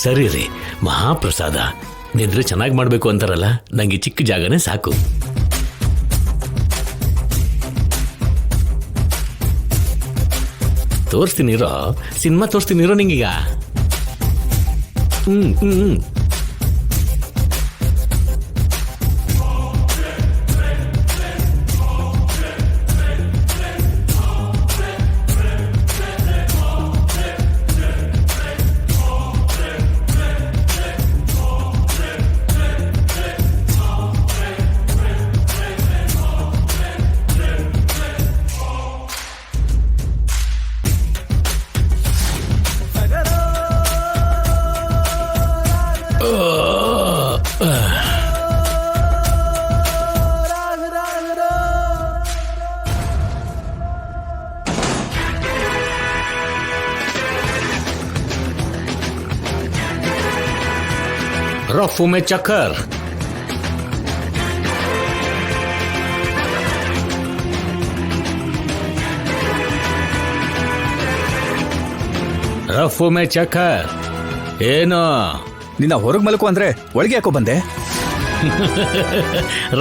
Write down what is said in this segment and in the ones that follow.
ಸರಿ ರೀ, ಮಹಾಪ್ರಸಾದ. ನಿದ್ರೆ ಚೆನ್ನಾಗಿ ಮಾಡ್ಬೇಕು ಅಂತಾರಲ್ಲ, ನಂಗೆ ಚಿಕ್ಕ ಜಾಗನೇ ಸಾಕು. ತೋರಿಸ್ತೀನಿರೋ, ಸಿನಿಮಾ ತೋರಿಸ್ತೀನಿರೋ ನಿಂಗೀಗ. रफू में चक्कर, रफू में चक्कर. ಏನೋ ನಿನ್ನ ಹೊರಗೆ ಮಲಕು ಅಂದ್ರೆ ಒಳಗೆ ಯಾಕೋ ಬಂದೆ?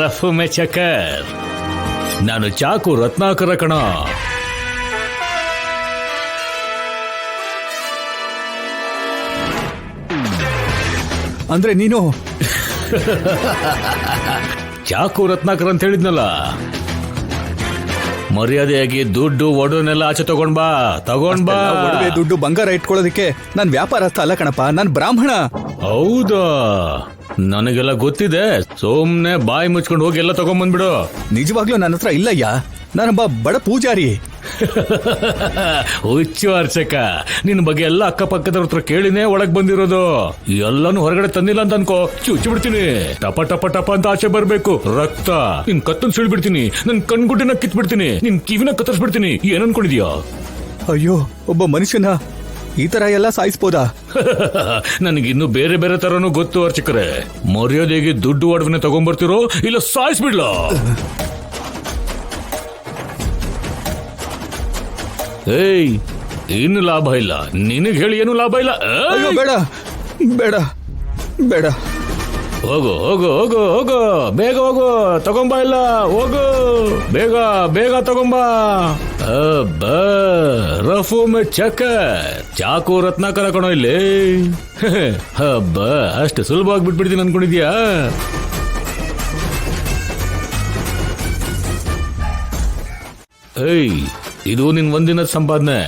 ರಫು ಮೇ ಚಕ್ಕರ್, ನಾನು ಚಾಕು ರತ್ನಾಕರ ಕಣ. ಅಂದ್ರೆ ನೀನು ಚಾಕು ರತ್ನಾಕರ್ ಅಂತ ಹೇಳಿದ್ನಲ್ಲ. ಮರ್ಯಾದೆಯಾಗಿ ದುಡ್ಡು ಒಡನೆಲ್ಲ ಆಚೆ ತಗೊಂಡ್ ಬಾ. ಒಡವೆ ದುಡ್ಡು ಬಂಗಾರ ಇಟ್ಕೊಳ್ಳೋದಕ್ಕೆ ನಾನ್ ವ್ಯಾಪಾರಸ್ಥ ಅಲ್ಲ ಕಣಪ್ಪ, ನಾನ್ ಬ್ರಾಹ್ಮಣ. ಹೌದಾ? ನನಗೆಲ್ಲ ಗೊತ್ತಿದೆ. ಸೋಮ್ನೆ ಬಾಯಿ ಮುಚ್ಕೊಂಡು ಹೋಗಿ ಎಲ್ಲ ತಗೊಂಡ್ಬಂದ್ಬಿಡು. ನಿಜವಾಗ್ಲೂ ನನ್ನ ಹತ್ರ ಇಲ್ಲಯ್ಯ, ನಾನೊಬ್ಬ ಬಡ ಪೂಜಾರಿ. ಹುಚ್ಚು ಅರ್ಚಕ, ನಿನ್ ಬಗ್ಗೆ ಎಲ್ಲ ಅಕ್ಕಪಕ್ಕದವ್ರ ಹತ್ರ ಕೇಳಿನೇ ಒಳಗ್ ಬಂದಿರೋದು. ಎಲ್ಲಾನು ಹೊರಗಡೆ ತಂದಿಲ್ಲ ಅಂತ ಅನ್ಕೋ, ಚುಚ್ಚಿ ಬಿಡ್ತೀನಿ. ಟಪ ಟಪ ಟಪ ಅಂತ ಆಚೆ ಬರ್ಬೇಕು ರಕ್ತ. ನಿನ್ ಕತ್ತನ್ ಸಿಳ್ಬಿಡ್ತೀನಿ, ನನ್ ಕಣ್ಗುಡ್ಡಿನ ಕಿತ್ಬಿಡ್ತೀನಿ, ನಿನ್ ಕಿವಿನ ಕತ್ತರಿಸ್ಬಿಡ್ತೀನಿ. ಏನ್ ಅನ್ಕೊಂಡಿದ್ಯಾ? ಅಯ್ಯೋ, ಒಬ್ಬ ಮನುಷ್ಯನ ಈ ತರ ಎಲ್ಲ ಸಾಯಿಸ್ಬೋದಾ? ನನಗಿನ್ನು ಬೇರೆ ಬೇರೆ ತರನು ಗೊತ್ತು ಅರ್ಚಕರೇ. ಮರ್ಯಾದೆಗೆ ದುಡ್ಡು ಒಡವನೆ ತಗೊಂಡ್ಬರ್ತಿರೋ ಇಲ್ಲ ಸಾಯಿಸ್ಬಿಡ್ಲ? ಏಯ್, ಇನ್ನು ಲಾಭ ಇಲ್ಲ. ನಿನಗೆ ಹೇಳಿ ಏನು ಲಾಭ ಇಲ್ಲ. ಅಯ್ಯೋ, ಬೇಡ ಬೇಡ ಬೇಡ. ಹೋಗು ಹೋಗು ಹೋಗು ಹೋಗು, ಬೇಗ ಹೋಗು, ತಗೊಂಬ. ಇಲ್ಲ ಹೋಗು, ಬೇಗ ಬೇಗ ತಗೊಂಬ. ರಫು ಮೇ ಚಕ್ಕರ್, ಚಾಕು ರತ್ನಾಕರ ಕಣೋ ಇಲ್ಲಿ. ಹಬ್ಬ, ಅಷ್ಟು ಸುಲಭವಾಗಿ ಬಿಟ್ಬಿಡ್ತೀನಿ ಅನ್ಕೊಂಡಿದ್ಯಾ? ಏಯ್, ಇದು ನಿನ್ ಒಂದಿನದ ಸಂಪಾದನೆ.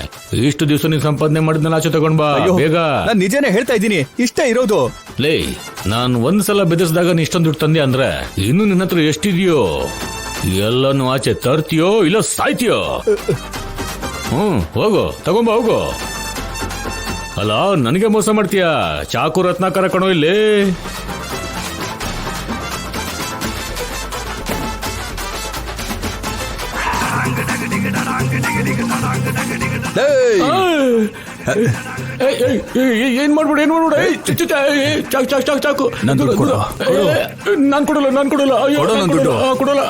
ಇಷ್ಟು ದಿವಸ ನೀನ್ ಸಂಪಾದನೆ ಮಾಡಿದ್ನ ಆಚೆ ತಗೊಂಡ್ ಬಾ ಬೇಗ. ನಾನ್ ನಿಜನೇ ಹೇಳ್ತಾ ಇದ್ದೀನಿ, ಇಷ್ಟ ಇರೋದು. ಲೇ, ನಾನ್ ಒಂದ್ಸಲ ಬೆದರ್ಸಿದಾಗ ನೀ ಇಷ್ಟೊಂದು ದುಡ್ಡು ತಂದೆ ಅಂದ್ರೆ ಇನ್ನು ನಿನ್ನ ಹತ್ರ ಎಷ್ಟಿದೆಯೋ ಎಲ್ಲಾನು ಆಚೆ ತರ್ತೀಯೋ ಇಲ್ಲ ಸಾಯ್ತೀಯೋ? ಹೋಗೋ, ತಗೊಂಬ ಹೋಗೋ. ಅಲ್ಲ, ನನಗೆ ಮೋಸ ಮಾಡ್ತೀಯ? ಚಾಕು ರತ್ನಾಕರ ಕಣೋ ಇಲ್ಲಿ. ಏನ್ ಮಾಡ್ಬಿಡ, ಏನ್ ಮಾಡ್ಬಿಡ. ಚಾಕು ನಾನ್ ಕೊಡಲ್ಲ.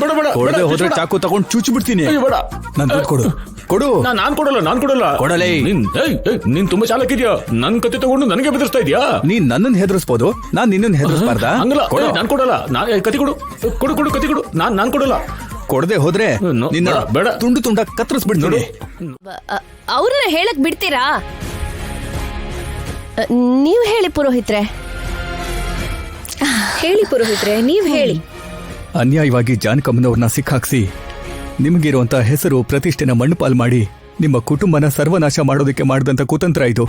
ಬೇಡ ಬೇಡ, ಹೋದ್ರೆ ಚಾಕು ತಗೊಂಡು ಚೂಚಿ ಬಿಡ್ತೀನಿ. ಬೇಡ, ನನ್ ದುಡ್ಡು ಕೊಡು. ಕೊಡು. ನಾನ್ ಕೊಡಲ್ಲ. ಕೊಡಲೇ. ನೀನ್ ತುಂಬಾ ಚಾಲಕ್ ಇದೆಯಾ? ನನ್ ಕತೆ ತಗೊಂಡು ನನಗೆ ಬೆದರ್ಸ್ತಾ ಇದೆಯಾ? ನೀನ್ ನನ್ನನ್ನು ಹೆದರ್ಸ್ಬೋದು, ನಾನ್ ನಿನ್ನನ್ನು ಹೆದರ್ಸ್ಬಾರ್ದಾ? ಹಂಗಲ್ಲ, ನಾನ್ ಕೊಡಲ್ಲ. ಕತಿ ಕೊಡು, ಕತಿ ಕೊಡು. ನಾನ್ ಕೊಡಲ್ಲ. ಕೊಡದೆ ಹೋದ್ರೆ ನಿನ್ನ ಬೇಡ, ತುಂಡು ತುಂಡ ಕತ್ತರಿಸ್ಬಿಡ್ತೀನಿ. ಅವ್ರನ್ನ ಹೇಳಕ್ ಬಿಡ್ತೀರಾ? ನೀವ್ ಹೇಳಿ ಪುರೋಹಿತ್ರೆ. ನೀವ್ ಹೇಳಿ. ಅನ್ಯಾಯವಾಗಿ ಜಾನಕಮ್ಮನವ್ರನ್ನ ಸಿಕ್ಕಾಕ್ಸಿ ನಿಮಗಿರುವಂತ ಹೆಸರು ಪ್ರತಿಷ್ಠೆನ ಮಣ್ಣುಪಾಲ್ ಮಾಡಿ ನಿಮ್ಮ ಕುಟುಂಬನ ಸರ್ವನಾಶ ಮಾಡೋದಕ್ಕೆ ಮಾಡಿದಂತ ಕುತಂತ್ರ ಇದು.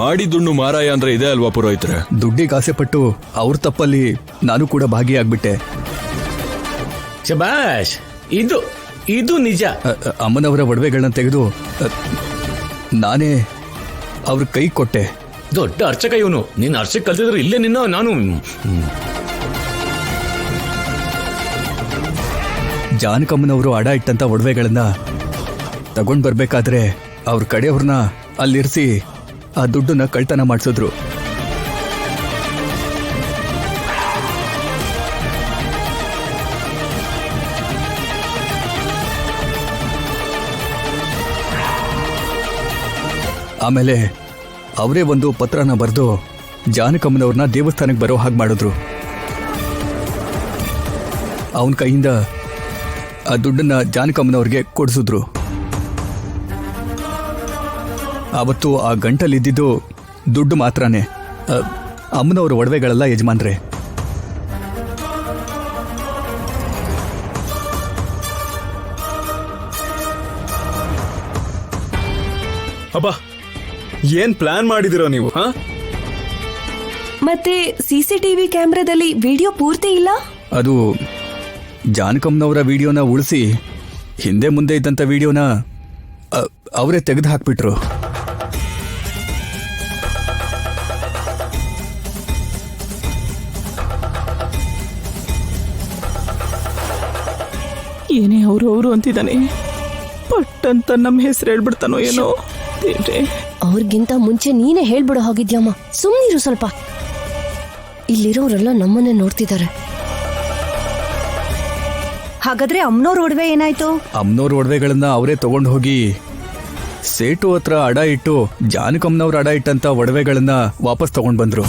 ಮಾಡಿದುಣ್ಣು ಮಾರಾಯ ಅಂದ್ರೆ ಇದೆ ಅಲ್ವಾ ಪುರೋಹಿತ್ರೆ? ದುಡ್ಡಿಗೆ ಆಸೆ ಪಟ್ಟು ಅವ್ರ ತಪ್ಪಲ್ಲಿ ನಾನು ಕೂಡ ಭಾಗಿಯಾಗ್ಬಿಟ್ಟೆ. ಶಬಾಷ್, ಇದು ನಿಜ. ಅಮ್ಮನವರ ಒಡವೆಗಳನ್ನ ತೆಗೆದು ನಾನೇ ಅವ್ರ ಕೈ ಕೊಟ್ಟೆ. ದೊಡ್ಡ ಅರ್ಚಕ ಇವನು. ನೀನ್ ಅರ್ಚಕ ಕಲ್ತಿದ್ರೆ ಇಲ್ಲೇ ನಾನು ಜಾನಕಮ್ಮನವರು ಅಡ ಇಟ್ಟಂತ ಒಡವೆಗಳನ್ನ ತಗೊಂಡ್ ಬರ್ಬೇಕಾದ್ರೆ ಅವ್ರ ಕಡೆಯವ್ರನ್ನ ಅಲ್ಲಿರಿಸಿ ಆ ದುಡ್ಡನ್ನ ಕಳ್ತನ ಮಾಡಿಸಿದ್ರು. ಆಮೇಲೆ ಅವರೇ ಒಂದು ಪತ್ರನ ಬರೆದು ಜಾನಕಮ್ಮನವ್ರನ್ನ ದೇವಸ್ಥಾನಕ್ಕೆ ಬರೋ ಹಾಗೆ ಮಾಡಿದ್ರು. ಅವನ ಕೈಯಿಂದ ಆ ದುಡ್ಡನ್ನ ಜಾನಕಮ್ಮನವ್ರಿಗೆ ಕೊಡಿಸಿದ್ರು. ಆವತ್ತು ಆ ಗಂಟಲಿದ್ದಿದ್ದು ದುಡ್ಡು ಮಾತ್ರನೇ, ಅಮ್ಮನವ್ರ ಒಡವೆಗಳೆಲ್ಲ ಯಜಮಾನ್ರೆ. ಅಬ್ಬಾ, ಏನ್ ಪ್ಲಾನ್ ಮಾಡಿದಿರೋ ನೀವು? ಹಾ, ಮತ್ತೆ ಸಿಸಿಟಿವಿ ಕ್ಯಾಮ್ರಾದಲ್ಲಿ ವಿಡಿಯೋ ಪೂರ್ತಿ ಇಲ್ಲ. ಅದು ಜಾನಕಮ್ಮನವರ ವಿಡಿಯೋನ ಉಳಿಸಿ ಹಿಂದೆ ಮುಂದೆ ಇದ್ದಂಥ ವಿಡಿಯೋನ ಅವರೇ ತೆಗೆದು ಹಾಕ್ಬಿಟ್ರು. ಏನೇ ಅವರು ಅಂತಿದ್ದಾನೆ, ಪಟ್ಟಂತ ನಮ್ಮ ಹೆಸರು ಹೇಳ್ಬಿಡ್ತಾನೋ ಏನೋ ದೇವ್ರೇ. ಅವ್ರಿಗಿಂತ ಮುಂಚೆ ನೀನೇ ಹೇಳ್ಬಿಡೋ ಹೋಗಿದ್ಯಮ್ಮ. ಸುಮ್ನಿರು ಸ್ವಲ್ಪ. ಇಲ್ಲಿರೋರೆಲ್ಲ ನಮ್ಮನ್ನೇ ನೋಡ್ತಿದ್ದಾರೆ. ಹಾಗಾದ್ರೆ ಅಮ್ಮನವ್ರ ಒಡವೆ ಏನಾಯ್ತು? ಅಮ್ಮನವ್ರ ಒಡವೆಗಳನ್ನ ಅವರೇ ತಗೊಂಡು ಹೋಗಿ ಸೇಟು ಹತ್ರ ಅಡ ಇಟ್ಟು ಜಾನಕಮ್ಮನವ್ರ ಅಡ ಇಟ್ಟಂತ ಒಡವೆಗಳನ್ನ ವಾಪಸ್ ತಗೊಂಡು ಬಂದ್ರು.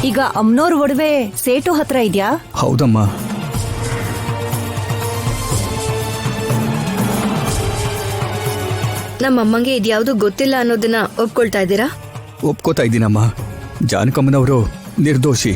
ಈಗ ಅಮ್ಮನವ್ರ ಒಡವೆ ಸೇಟು ಹತ್ರ ಇದ್ಯಾ? ಹೌದಮ್ಮ. ನಮ್ಮಮ್ಮಂಗೆ ಇದ್ಯಾವುದು ಗೊತ್ತಿಲ್ಲ ಅನ್ನೋದನ್ನ ಒಪ್ಕೊಳ್ತಾ ಇದ್ದೀರಾ? ಒಪ್ಕೋತಾ ಇದ್ದೀನಮ್ಮ. ಜಾನಕಮ್ಮನವರು ನಿರ್ದೋಷಿ.